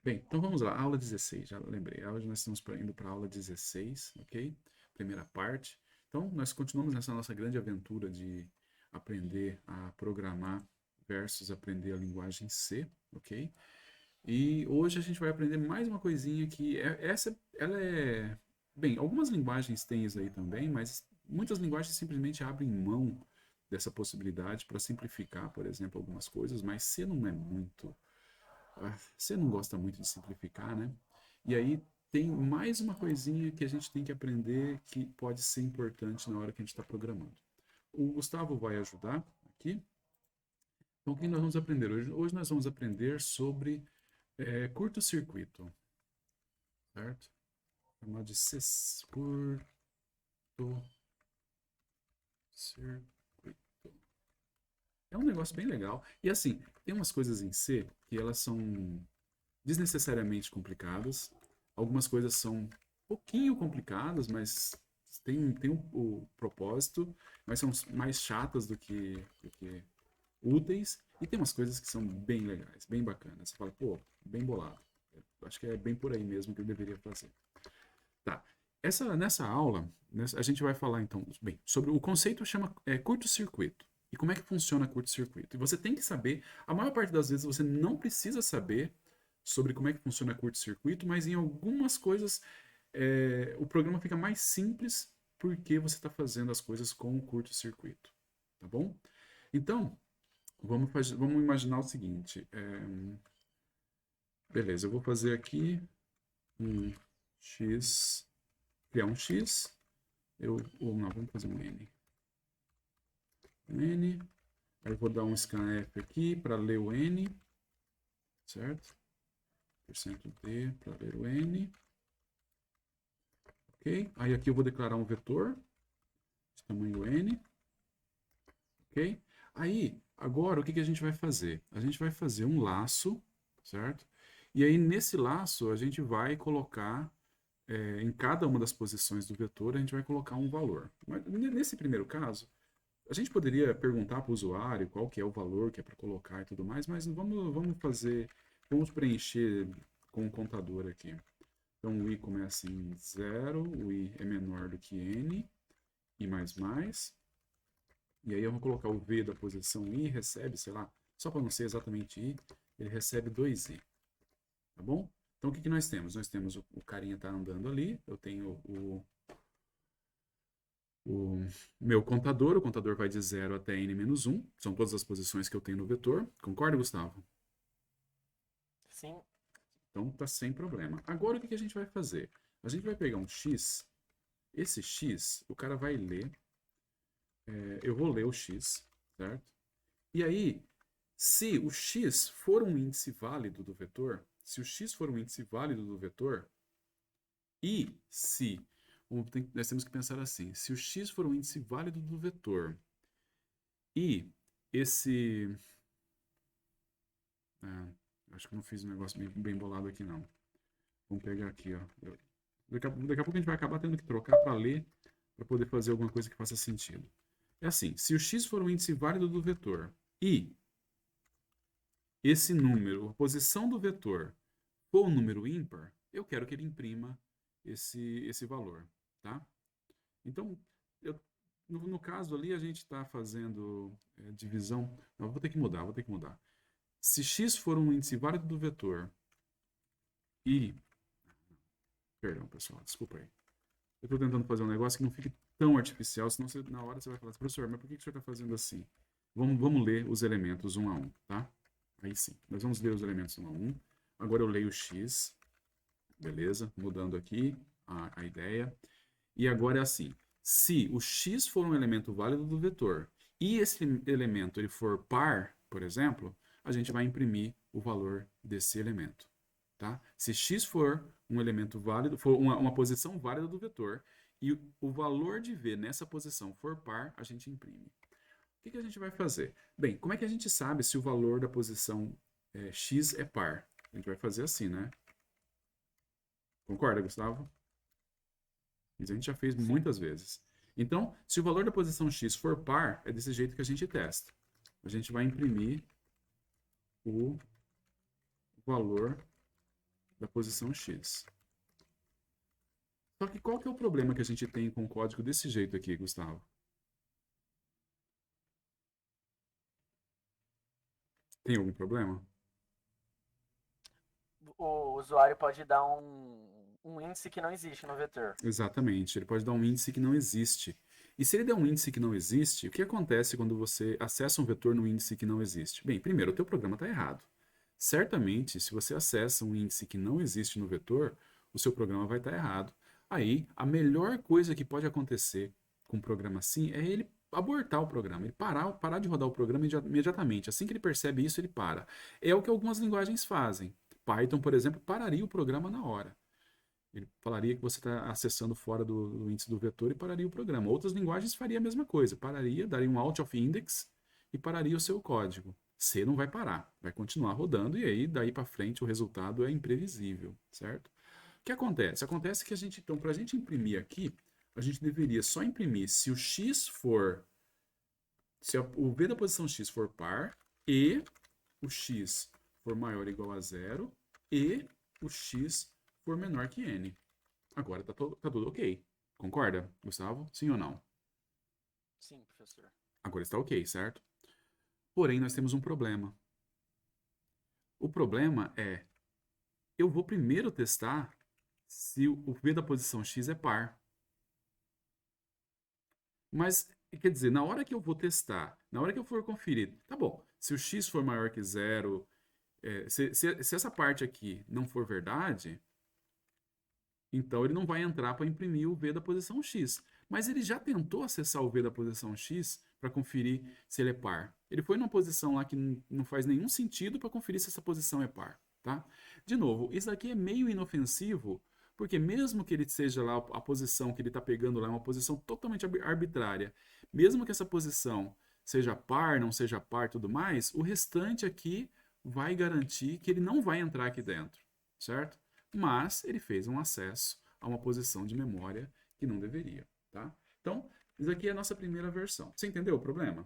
Bem, então vamos lá, aula 16, já lembrei. Hoje nós estamos indo para a aula 16, ok? Primeira parte. Então, nós continuamos nessa nossa grande aventura de aprender a programar versus aprender a linguagem C, ok? E hoje a gente vai aprender mais uma coisinha que ela é, bem, algumas linguagens têm isso aí também, mas muitas linguagens simplesmente abrem mão dessa possibilidade para simplificar, por exemplo, algumas coisas, mas C não é muito. Você não gosta muito de simplificar, né? E aí tem mais uma coisinha que a gente tem que aprender que pode ser importante na hora que a gente está programando. O Gustavo vai ajudar aqui. Então, o que nós vamos aprender hoje? Hoje nós vamos aprender sobre curto-circuito, certo? Chamado de curto-circuito. É um negócio bem legal. E assim, tem umas coisas em C que elas são desnecessariamente complicadas. Algumas coisas são um pouquinho complicadas, mas tem o propósito, mas são mais chatas do que úteis. E tem umas coisas que são bem legais, bem bacanas. Você fala, pô, bem bolado. Acho que é bem por aí mesmo que eu deveria fazer. Tá. Nessa aula, a gente vai falar então, bem, sobre o conceito chama curto-circuito. E como é que funciona curto-circuito? E você tem que saber, a maior parte das vezes você não precisa saber sobre como é que funciona curto-circuito, mas em algumas coisas o programa fica mais simples porque você está fazendo as coisas com o curto-circuito. Tá bom? Então, vamos imaginar o seguinte. Beleza, eu vou fazer aqui um x, criar um x, ou não, vamos fazer um n. Um n, aí eu vou dar um scanf aqui para ler o n, certo? %d para ler o n. Ok? Aí aqui eu vou declarar um vetor de tamanho n. Ok? Aí, agora o que a gente vai fazer? A gente vai fazer um laço, certo? E aí nesse laço a gente vai colocar, em cada uma das posições do vetor, a gente vai colocar um valor. Mas nesse primeiro caso, a gente poderia perguntar para o usuário qual que é o valor que é para colocar e tudo mais, mas vamos preencher com um contador aqui. Então o i começa em 0, o i é menor do que n, i mais. E aí eu vou colocar o v da posição i, recebe, sei lá, só para não ser exatamente i, ele recebe 2i, tá bom? Então o que nós temos? Nós temos o carinha tá andando ali, eu tenho o meu contador, o contador vai de 0 até n-1, são todas as posições que eu tenho no vetor. Concorda, Gustavo? Sim. Então tá sem problema. Agora o que a gente vai fazer? A gente vai pegar um x, esse x, o cara vai ler, eu vou ler o x, certo? E aí, se o x for um índice válido do vetor, se o x for um índice válido do vetor, e se, nós temos que pensar assim, se o x for um índice válido do vetor, e esse... acho que eu não fiz um negócio bem bolado aqui, não. Vamos pegar aqui, ó. Daqui a pouco a gente vai acabar tendo que trocar para ler, para poder fazer alguma coisa que faça sentido. É assim, se o x for um índice válido do vetor, e esse número, a posição do vetor, for um número ímpar, eu quero que ele imprima esse valor, tá? Então, eu, no caso ali, a gente está fazendo divisão. Não, vou ter que mudar. Se x for um índice válido do vetor e... Perdão, pessoal, desculpa aí. Eu estou tentando fazer um negócio que não fique tão artificial, senão na hora você vai falar assim, professor, mas por que o senhor está fazendo assim? Vamos ler os elementos um a um, tá? Aí sim, nós vamos ler os elementos um a um. Agora eu leio o x, beleza? Mudando aqui a ideia. E agora é assim, se o x for um elemento válido do vetor e esse elemento ele for par, por exemplo, a gente vai imprimir o valor desse elemento. Tá? Se x for um elemento válido, for uma posição válida do vetor, e o valor de v nessa posição for par, a gente imprime. O que a gente vai fazer? Bem, como é que a gente sabe se o valor da posição x é par? A gente vai fazer assim, né? Concorda, Gustavo? Isso a gente já fez Sim. muitas vezes. Então, se o valor da posição x for par, é desse jeito que a gente testa. A gente vai imprimir o valor da posição X. Só que qual que é o problema que a gente tem com o código desse jeito aqui, Gustavo? Tem algum problema? O usuário pode dar um índice que não existe no vetor. Exatamente, ele pode dar um índice que não existe. E se ele der um índice que não existe, o que acontece quando você acessa um vetor no índice que não existe? Bem, primeiro, o teu programa está errado. Certamente, se você acessa um índice que não existe no vetor, o seu programa vai estar errado. Aí, a melhor coisa que pode acontecer com um programa assim é ele abortar o programa, ele parar de rodar o programa imediatamente. Assim que ele percebe isso, ele para. É o que algumas linguagens fazem. Python, por exemplo, pararia o programa na hora. Ele falaria que você está acessando fora do índice do vetor e pararia o programa. Outras linguagens faria a mesma coisa. Pararia, daria um out of index e pararia o seu código. C não vai parar, vai continuar rodando e aí daí para frente o resultado é imprevisível, certo? O que acontece? Acontece que a gente, então, para a gente imprimir aqui, a gente deveria só imprimir se o x for, se o v da posição x for par e o x for maior ou igual a zero e o x for menor que n. Agora tá tudo ok. Concorda, Gustavo? Sim ou não? Sim, professor. Agora está ok, certo? Porém, nós temos um problema. O problema é, eu vou primeiro testar se o v da posição x é par. Mas, quer dizer, na hora que eu vou testar, na hora que eu for conferir, tá bom, se o x for maior que zero, se essa parte aqui não for verdade, então ele não vai entrar para imprimir o V da posição X. Mas ele já tentou acessar o V da posição X para conferir se ele é par. Ele foi numa posição lá que não faz nenhum sentido para conferir se essa posição é par. Tá? De novo, isso aqui é meio inofensivo, porque mesmo que ele seja lá a posição que ele está pegando lá é uma posição totalmente arbitrária, mesmo que essa posição seja par, não seja par, tudo mais, o restante aqui vai garantir que ele não vai entrar aqui dentro, certo? Mas ele fez um acesso a uma posição de memória que não deveria, tá? Então, isso aqui é a nossa primeira versão. Você entendeu o problema?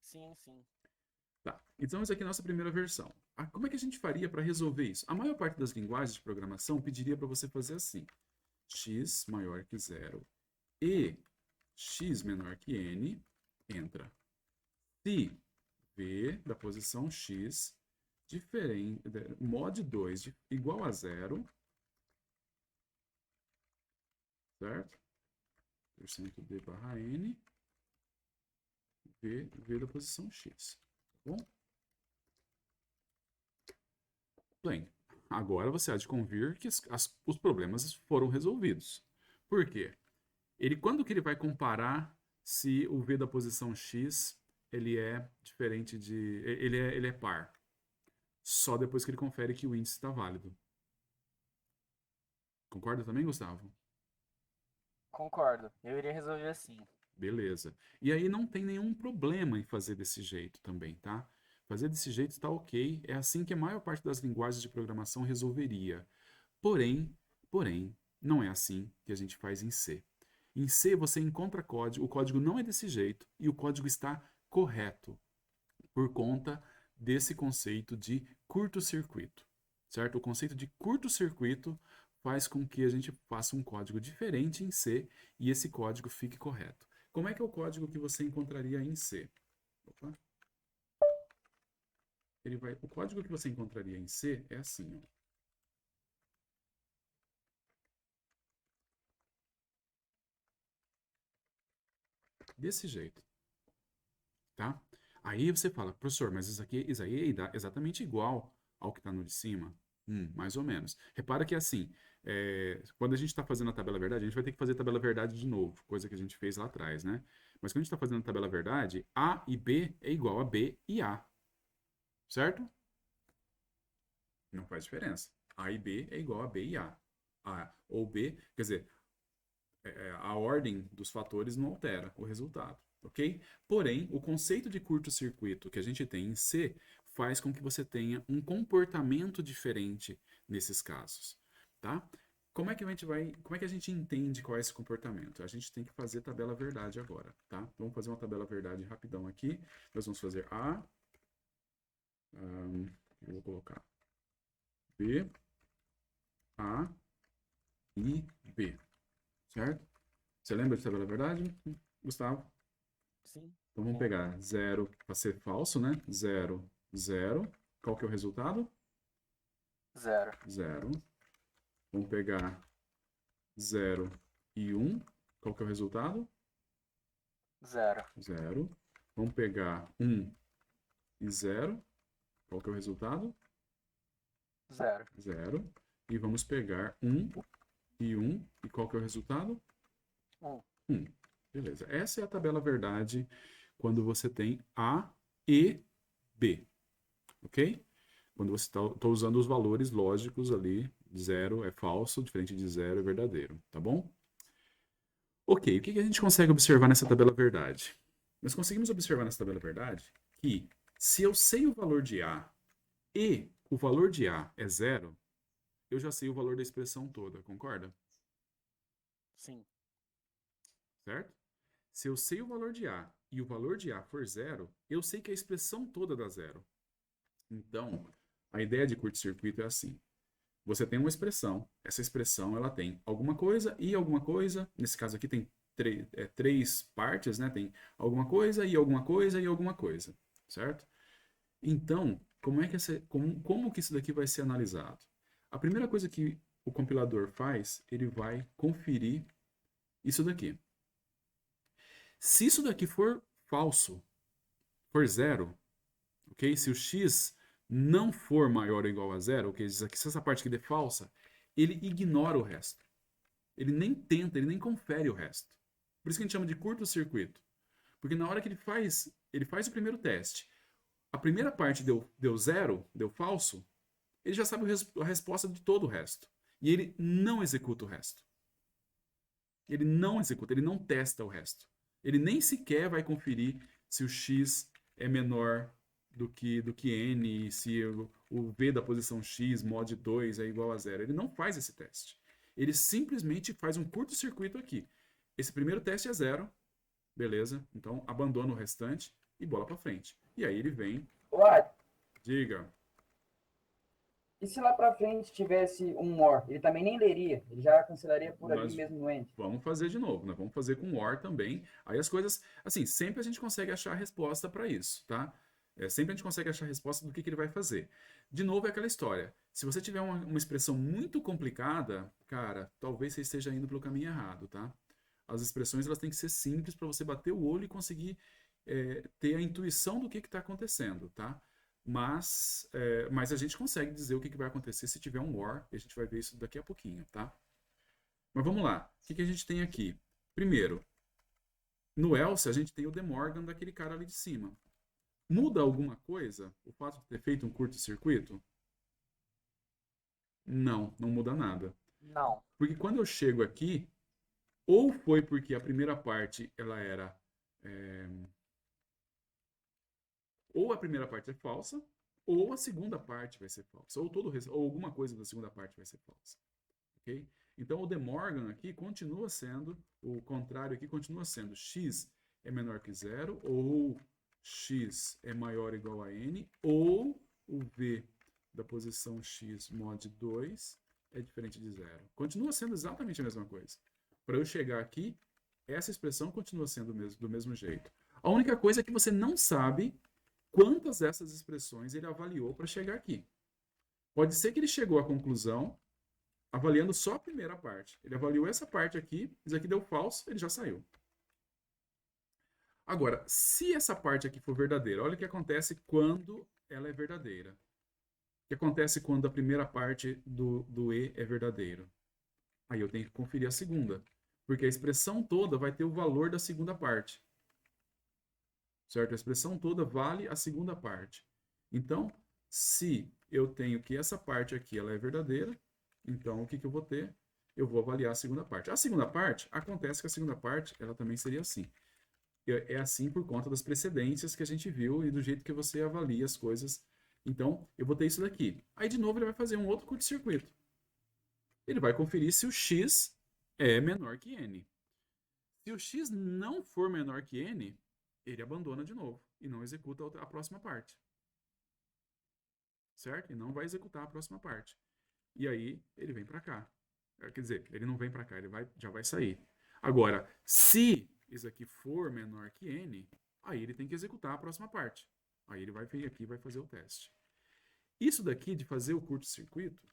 Sim, sim. Tá. Então, isso aqui é a nossa primeira versão. Como é que a gente faria para resolver isso? A maior parte das linguagens de programação pediria para você fazer assim: x maior que zero e x menor que n, entra. Se v da posição x diferente, mod 2 igual a zero, certo? %d barra n, v da posição x. Tá bom? Bem, agora você há de convir que os problemas foram resolvidos. Por quê? Quando que ele vai comparar se o v da posição x ele é diferente de. Ele é par? Só depois que ele confere que o índice está válido. Concorda também, Gustavo? Concordo. Eu iria resolver assim. Beleza. E aí não tem nenhum problema em fazer desse jeito também, tá? Fazer desse jeito está ok. É assim que a maior parte das linguagens de programação resolveria. Porém, não é assim que a gente faz em C. Em C você encontra código, o código não é desse jeito e o código está correto por conta desse conceito de curto-circuito, certo? O conceito de curto-circuito faz com que a gente faça um código diferente em C e esse código fique correto. Como é que é o código que você encontraria em C? Opa. O código que você encontraria em C é assim, ó. Desse jeito, tá? Aí você fala, professor, mas isso aí é exatamente igual ao que está no de cima? Mais ou menos. Repara que assim, quando a gente está fazendo a tabela verdade, a gente vai ter que fazer a tabela verdade de novo, coisa que a gente fez lá atrás, né? Mas quando a gente está fazendo a tabela verdade, A e B é igual a B e A, certo? Não faz diferença. A e B é igual a B e A. A ou B, quer dizer, a ordem dos fatores não altera o resultado, ok? Porém, o conceito de curto-circuito que a gente tem em C faz com que você tenha um comportamento diferente nesses casos, tá? Como é que a gente entende qual é esse comportamento? A gente tem que fazer tabela verdade agora, tá? Vamos fazer uma tabela verdade rapidão aqui. Nós vamos fazer A, eu vou colocar B, A e B, certo? Você lembra de tabela verdade, Gustavo? Sim. Então vamos Sim. pegar 0 para ser falso, né? 0, 0. Qual que é o resultado? 0. 0. Vamos pegar 0 e 1. Qual que é o resultado? 0. 0. Vamos pegar 1 e 0. Qual que é o resultado? 0. 0. E vamos pegar 1 e 1. E qual que é o resultado? 1. 1. Beleza. Essa é a tabela verdade quando você tem A e B. Ok? Quando você está usando os valores lógicos ali, 0 é falso, diferente de 0 é verdadeiro, tá bom? Ok, o que a gente consegue observar nessa tabela verdade? Nós conseguimos observar nessa tabela verdade que se eu sei o valor de A e o valor de A é 0, eu já sei o valor da expressão toda, concorda? Sim. Certo? Se eu sei o valor de A e o valor de A for 0, eu sei que a expressão toda dá 0. Então, a ideia de curto-circuito é assim. Você tem uma expressão, essa expressão ela tem alguma coisa e alguma coisa, nesse caso aqui tem três partes, né? Tem alguma coisa e alguma coisa e alguma coisa, certo? Então, como que isso daqui vai ser analisado? A primeira coisa que o compilador faz, ele vai conferir isso daqui. Se isso daqui for falso, for zero, ok? Se o x não for maior ou igual a zero, ok? Se essa parte aqui é falsa, ele ignora o resto. Ele nem tenta, ele nem confere o resto. Por isso que a gente chama de curto-circuito. Porque na hora que ele faz o primeiro teste, a primeira parte deu zero, deu falso, ele já sabe a resposta de todo o resto. E ele não executa o resto. Ele não executa, ele não testa o resto. Ele nem sequer vai conferir se o x é menor do que n, se o v da posição x mod 2 é igual a zero. Ele não faz esse teste. Ele simplesmente faz um curto-circuito aqui. Esse primeiro teste é zero, beleza? Então abandona o restante e bola para frente. E aí ele vem, Uai, diga, e se lá para frente tivesse um OR? Ele também nem leria, ele já cancelaria por ali nós mesmo no end. vamos fazer de novo, né? Vamos fazer com OR também. Aí as coisas, assim, sempre a gente consegue achar a resposta para isso, tá? Sempre a gente consegue achar a resposta do que ele vai fazer. De novo, é aquela história. Se você tiver uma expressão muito complicada, cara, talvez você esteja indo pelo caminho errado, tá? As expressões elas têm que ser simples para você bater o olho e conseguir ter a intuição do que está acontecendo, tá? Mas a gente consegue dizer o que vai acontecer se tiver um OR, e a gente vai ver isso daqui a pouquinho, tá? Mas vamos lá. O que a gente tem aqui? Primeiro, no else a gente tem o De Morgan daquele cara ali de cima. Muda alguma coisa o fato de ter feito um curto-circuito? Não, não muda nada. Não. Porque quando eu chego aqui, ou foi porque a primeira parte ela era ou a primeira parte é falsa, ou a segunda parte vai ser falsa, ou alguma coisa da segunda parte vai ser falsa, ok? Então o De Morgan aqui continua sendo, o contrário aqui continua sendo x é menor que zero, ou x é maior ou igual a n, ou o v da posição x mod 2 é diferente de zero. Continua sendo exatamente a mesma coisa. Para eu chegar aqui, essa expressão continua sendo do mesmo jeito. A única coisa é que você não sabe quantas dessas expressões ele avaliou para chegar aqui. Pode ser que ele chegou à conclusão avaliando só a primeira parte. Ele avaliou essa parte aqui, isso aqui deu falso, ele já saiu. Agora, se essa parte aqui for verdadeira, olha o que acontece quando ela é verdadeira. O que acontece quando a primeira parte do E é verdadeiro? Aí eu tenho que conferir a segunda, porque a expressão toda vai ter o valor da segunda parte. Certo? A expressão toda vale a segunda parte. Então, se eu tenho que essa parte aqui ela é verdadeira, então o que eu vou ter? Eu vou avaliar a segunda parte. A segunda parte, acontece que a segunda parte ela também seria assim. É assim por conta das precedências que a gente viu e do jeito que você avalia as coisas. Então, eu vou ter isso daqui. Aí, de novo, ele vai fazer um outro curto-circuito. Ele vai conferir se o x é menor que n. Se o x não for menor que n, ele abandona de novo e não executa a próxima parte. Certo? E não vai executar a próxima parte. E aí ele vem para cá. Quer dizer, ele não vem para cá, já vai sair. Agora, se isso aqui for menor que n, aí ele tem que executar a próxima parte. Aí ele vai vir aqui e vai fazer o teste. Isso daqui de fazer o curto-circuito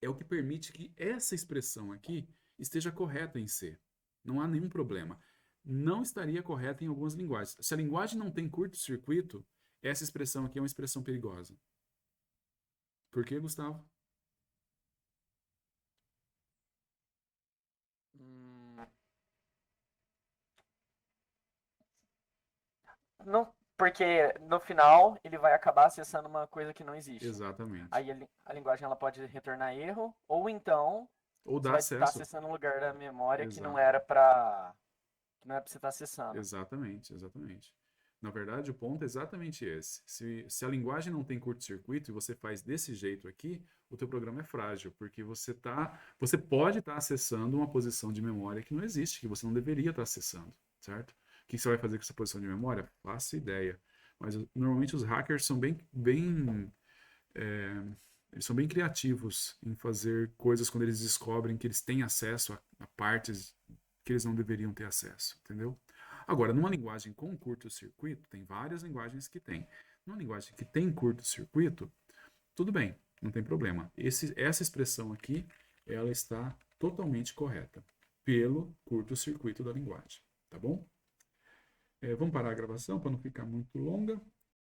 é o que permite que essa expressão aqui esteja correta em C. Não há nenhum problema. Não estaria correta em algumas linguagens. Se a linguagem não tem curto-circuito, essa expressão aqui é uma expressão perigosa. Por quê, Gustavo? Não, porque no final ele vai acabar acessando uma coisa que não existe. Exatamente. Aí a linguagem ela pode retornar erro, ou então Ou você dá vai estar acesso. acessando um lugar da memória que Exato. não era para você estar acessando. Exatamente, exatamente. Na verdade, o ponto é exatamente esse. Se a linguagem não tem curto-circuito e você faz desse jeito aqui, o teu programa é frágil, porque você pode estar acessando uma posição de memória que não existe, que você não deveria estar acessando, certo? O que você vai fazer com essa posição de memória? Faço ideia. Mas normalmente os hackers são eles são bem criativos em fazer coisas quando eles descobrem que eles têm acesso a partes que eles não deveriam ter acesso, entendeu? Agora, numa linguagem com curto-circuito, tem várias linguagens que tem. Numa linguagem que tem curto-circuito, tudo bem, não tem problema. Essa expressão aqui, ela está totalmente correta pelo curto-circuito da linguagem, tá bom? Vamos parar a gravação para não ficar muito longa.